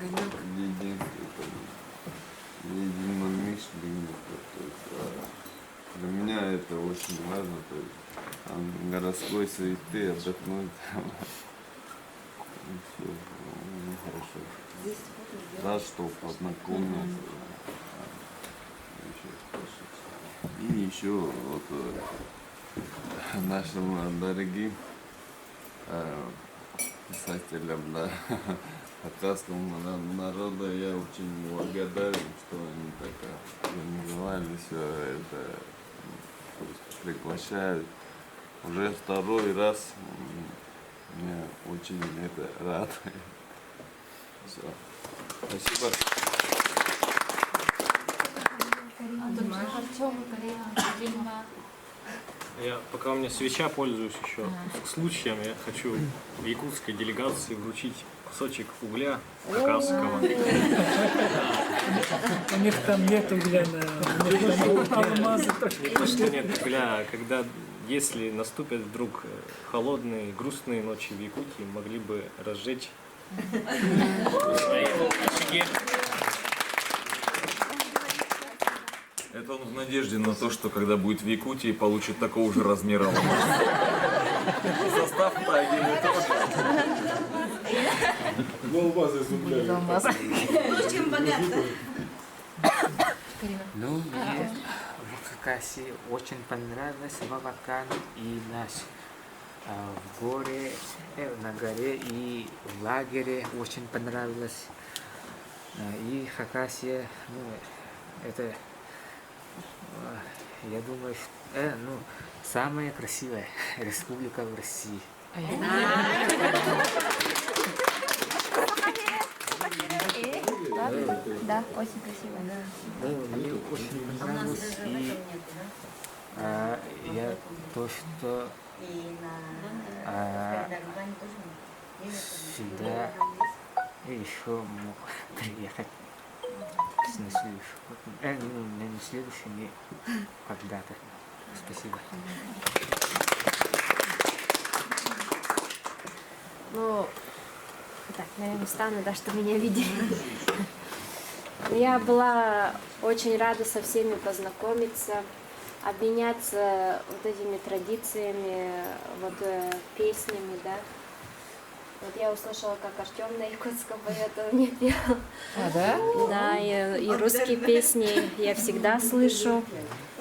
единстве, единомышленника. Для меня это очень важно, то есть городской суеты, отдохнуть там. И все, хорошо. Рад, что познакомился. И еще вот нашим дорогим писателям, да, хакасскому народу я очень благодарен, что они так организовали все это, приглашают. Уже второй раз меня очень это радует. Все. Спасибо. Я, пока у меня свеча, пользуюсь еще случаем, я хочу якутской делегации вручить кусочек угля хакасского. У них там нет угля, алмазы только. Не то, что нет угля, а когда, если наступят вдруг холодные, грустные ночи в Якутии, могли бы разжечь свои очаги. Это он в надежде на то, что когда будет в Якутии, получит такого же размера алмаз. Состав-то один и тот же. Чем богато? Ну, мне в Хакасии очень понравилось Вавакан и наш в горе, на горе и в лагере очень понравилось. И Хакасия, ну, это, я думаю, самая красивая республика в России. Да, очень красиво, да. Мне очень понравилось. И я то, что всегда еще мог приехать на следующий, не когда-то. Спасибо. Ну, так, наверное, встану, да, что меня видели. Я была очень рада со всеми познакомиться, обменяться вот этими традициями, вот песнями, да. Вот я услышала, как Артем на якутском поет, он мне пел. А, да? Да, и русские песни я всегда слышу.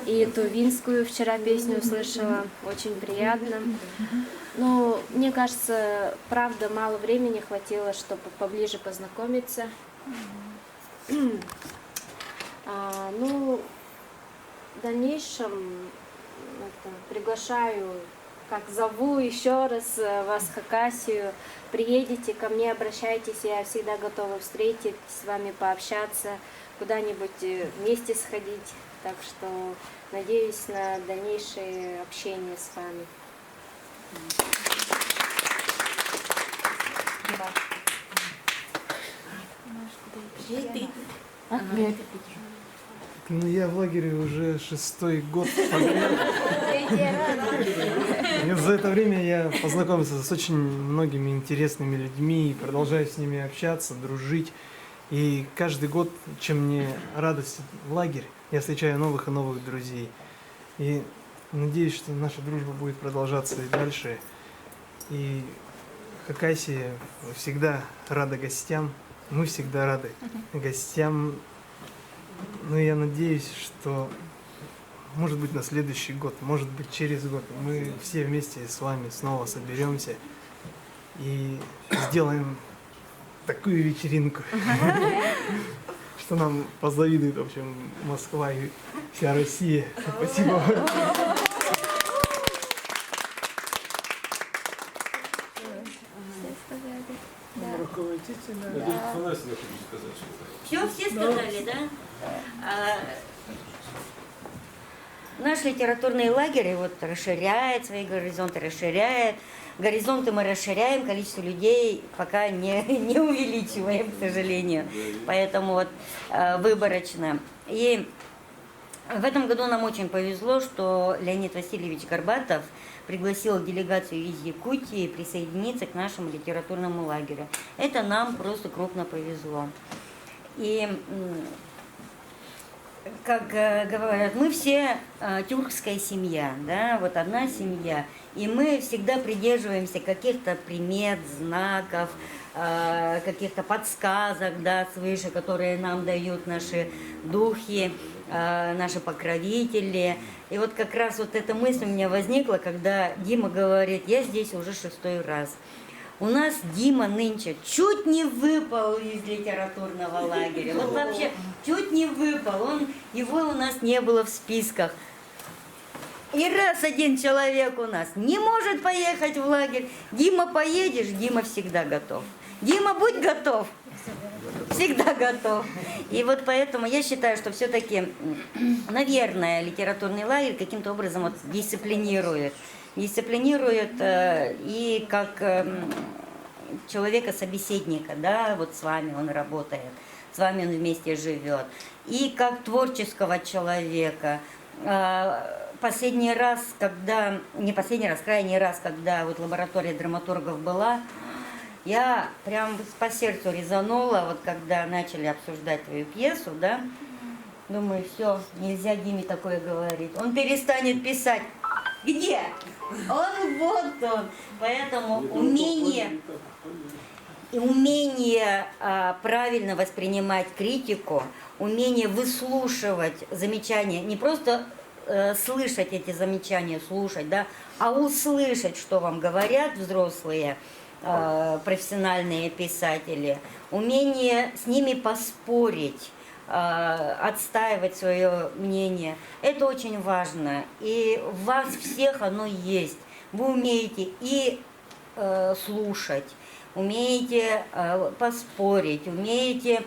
И тувинскую вчера песню услышала, очень приятно. Ну, мне кажется, правда, мало времени хватило, чтобы поближе познакомиться. Ну, в дальнейшем приглашаю, как зову еще раз вас в Хакасию. Приедете ко мне, обращайтесь, я всегда готова встретить, с вами пообщаться, куда-нибудь вместе сходить. Так что надеюсь на дальнейшее общение с вами. Ну, я в лагере уже 6-й год подряд. И за это время я познакомился с очень многими интересными людьми и продолжаю с ними общаться, дружить. И каждый год, чем мне радость в лагерь, я встречаю новых и новых друзей. И надеюсь, что наша дружба будет продолжаться и дальше. И Хакасия всегда рада гостям. Мы всегда рады гостям. Ну, я надеюсь, что, может быть, на следующий год, может быть, через год мы все вместе с вами снова соберемся и сделаем такую вечеринку, что нам позавидует, в общем, Москва и вся Россия. Спасибо. Все сказали, да? Наш литературный лагерь вот расширяет свои горизонты, расширяет. Горизонты мы расширяем, количество людей пока не увеличиваем, к сожалению. Поэтому вот выборочно. И в этом году нам очень повезло, что Леонид Васильевич Горбатов пригласила делегацию из Якутии присоединиться к нашему литературному лагерю. Это нам просто крупно повезло. И, как говорят, мы все тюркская семья, да, вот одна семья, и мы всегда придерживаемся каких-то примет, знаков, каких-то подсказок, да, свыше, которые нам дают наши духи, наши покровители. И вот как раз вот эта мысль у меня возникла, когда Дима говорит, я здесь уже 6-й раз. У нас Дима нынче чуть не выпал из литературного лагеря. Вот вообще чуть не выпал. Его у нас не было в списках. И раз один человек у нас не может поехать в лагерь, Дима, поедешь, Дима всегда готов. Дима, будь готов. Всегда готов. И вот поэтому я считаю, что все-таки, наверное, литературный лагерь каким-то образом вот дисциплинирует. И как человека-собеседника, да, вот с вами он работает, с вами он вместе живет. И как творческого человека. Последний раз, когда, не последний раз, крайний раз, когда вот лаборатория драматургов была, я прям по сердцу резанула, вот когда начали обсуждать твою пьесу, да, думаю, все, нельзя Диме такое говорить. Он перестанет писать. Где? Он вот он. Поэтому умение правильно воспринимать критику, умение выслушивать замечания, не просто слышать эти замечания, слушать, да, а услышать, что вам говорят взрослые профессиональные писатели, умение с ними поспорить, отстаивать свое мнение. Это очень важно. И в вас всех оно есть. Вы умеете и слушать, умеете поспорить, умеете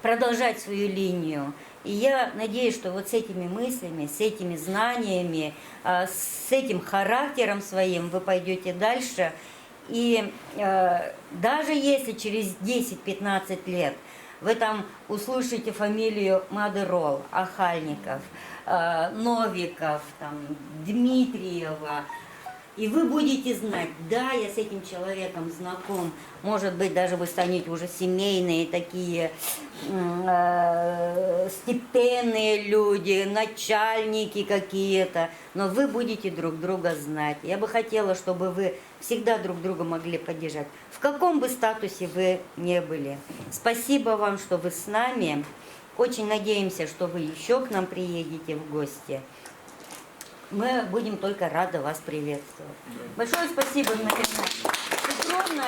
продолжать свою линию. И я надеюсь, что вот с этими мыслями, с этими знаниями, с этим характером своим вы пойдете дальше. И даже если через 10-15 лет вы там услышите фамилию Мадырол, Ахальников, Новиков, там, Дмитриева, и вы будете знать, да, я с этим человеком знаком, может быть, даже вы станете уже семейные такие степенные люди, начальники какие-то, но вы будете друг друга знать. Я бы хотела, чтобы вы всегда друг друга могли поддержать, в каком бы статусе вы не были. Спасибо вам, что вы с нами. Очень надеемся, что вы еще к нам приедете в гости. Мы будем только рады вас приветствовать. Большое спасибо, Петровна.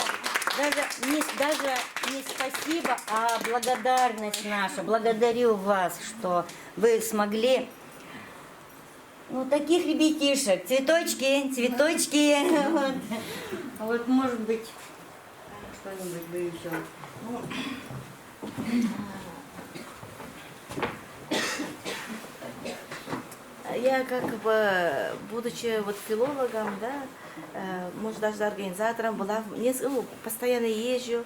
Даже не спасибо, а благодарность наша. Благодарю вас, что вы смогли, ну, таких ребятишек, цветочки. Вот, может быть, что-нибудь вы еще. Я как бы, будучи вот филологом, да, может даже организатором, была, постоянно езжу,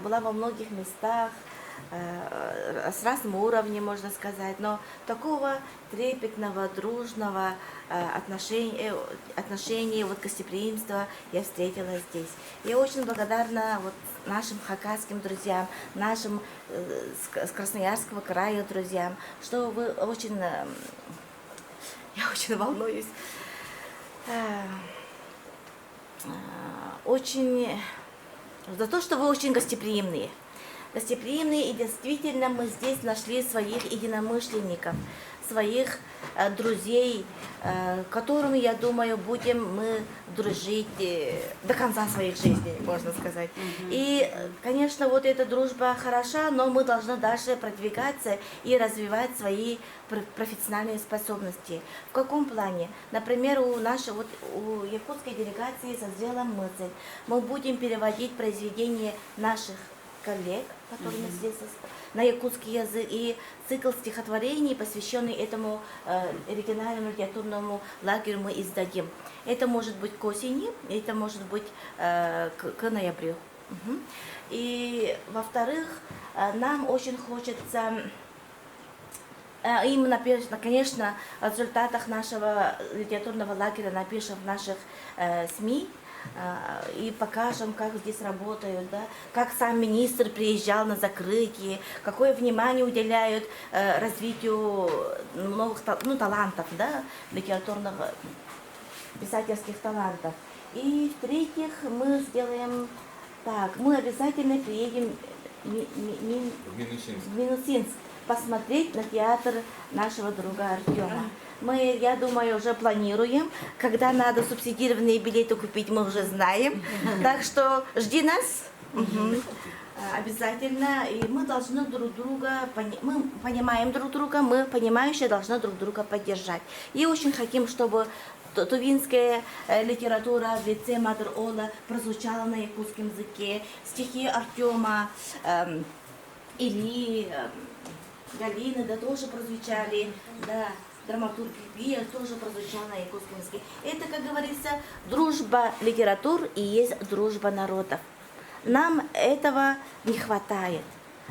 была во многих местах, с разным уровнем, можно сказать, но такого трепетного, дружного отношения, вот гостеприимства я встретила здесь. Я очень благодарна вот нашим хакасским друзьям, нашим с Красноярского края друзьям, что вы очень... Я очень волнуюсь. Очень за то, что вы очень гостеприимные. Гостеприимные, и действительно мы здесь нашли своих единомышленников, своих друзей, которыми, я думаю, будем мы дружить до конца своих жизней, можно сказать. И, конечно, вот эта дружба хороша, но мы должны дальше продвигаться и развивать свои профессиональные способности. В каком плане? Например, у якутской делегации созрела мысль. Мы будем переводить произведения наших коллег, которые здесь на якутский язык, и цикл стихотворений, посвященный этому региональному литературному лагерю, мы издадим. Это может быть к осени, это может быть к ноябрю. И, во-вторых, нам очень хочется Им напишем, конечно, о результатах нашего литературного лагеря напишем в наших СМИ и покажем, как здесь работают, да, как сам министр приезжал на закрытие, какое внимание уделяют развитию новых талантов, да, литературных, писательских талантов. И в-третьих, мы сделаем так, мы обязательно приедем в Минусинск посмотреть на театр нашего друга Артема. Мы, я думаю, уже планируем, когда надо субсидированные билеты купить, мы уже знаем. Так что жди нас. Обязательно. И мы должны друг друга, мы понимаем друг друга, мы, понимающие, должны друг друга поддержать. И очень хотим, чтобы тувинская литература в лице Мадр Ола прозвучала на якутском языке, стихи Артема, Ильи, Галины, да, тоже прозвучали, да, драматургия тоже прозвучала на якутском языке. Это, как говорится, дружба литератур и есть дружба народов. Нам этого не хватает.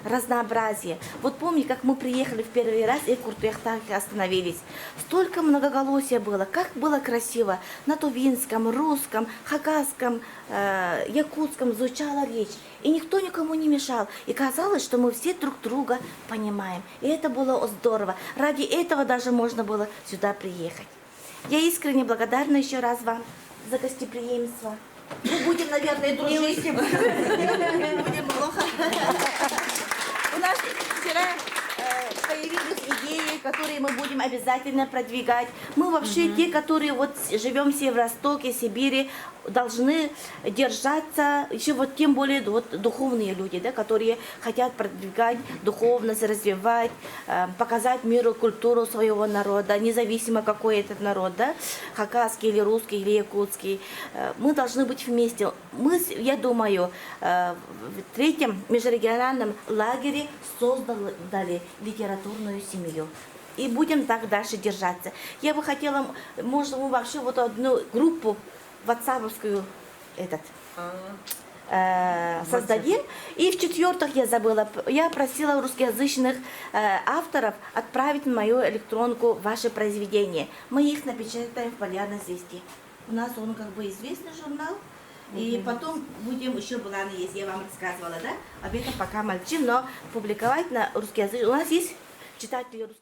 Разнообразие. Вот помните, как мы приехали в первый раз и в Куртуяхтаке остановились. Столько многоголосия было, как было красиво. На тувинском, русском, хакасском, якутском звучала речь. И никто никому не мешал. И казалось, что мы все друг друга понимаем. И это было здорово. Ради этого даже можно было сюда приехать. Я искренне благодарна еще раз вам за гостеприимство. Мы будем, наверное, дружить. Будем плохо. У нас вчера появились идеи, которые мы будем обязательно продвигать. Мы вообще те, которые вот живем в Северо-Востоке, Сибири, должны держаться, еще вот тем более вот духовные люди, да, которые хотят продвигать духовность, развивать, показать миру культуру своего народа, независимо какой этот народ, да, хакасский или русский или якутский. Мы должны быть вместе. Мы, я думаю, в третьем межрегиональном лагере создали литературную семью. И будем так дальше держаться. Я бы хотела, может, мы вообще вот одну группу ватсаповскую создадим. И в-четвертых, я забыла, я просила русскоязычных авторов отправить на мою электронку ваши произведения. Мы их напечатаем в «Полярной звезде». У нас он как бы известный журнал. И потом будем, еще планы есть, я вам рассказывала, да? Об этом пока молчим, но публиковать на русский язык. У нас есть читатели русского.